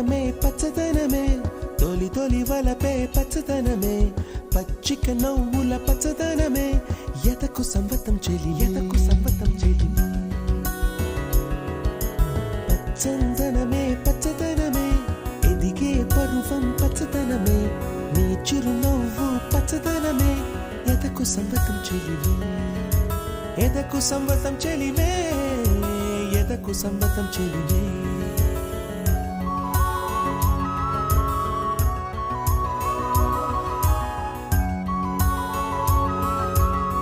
పచ్చదనమే పచ్చదనమే తొలి తొలి వలపే పచ్చదనమే పచ్చిక నవ్వుల పచ్చదనమే ఎదకు సంవతం చెలి ఎదకు సంవతం చెలి పచ్చందనమే పచ్చదనమే ఎదిగే పరువం పచ్చదనమే నీ చిరునవ్వు పచ్చదనమే ఎదకు సంవతం చెలివే ఎదకు సంవతం చెలివే ఎదకు సంవతం చెలివే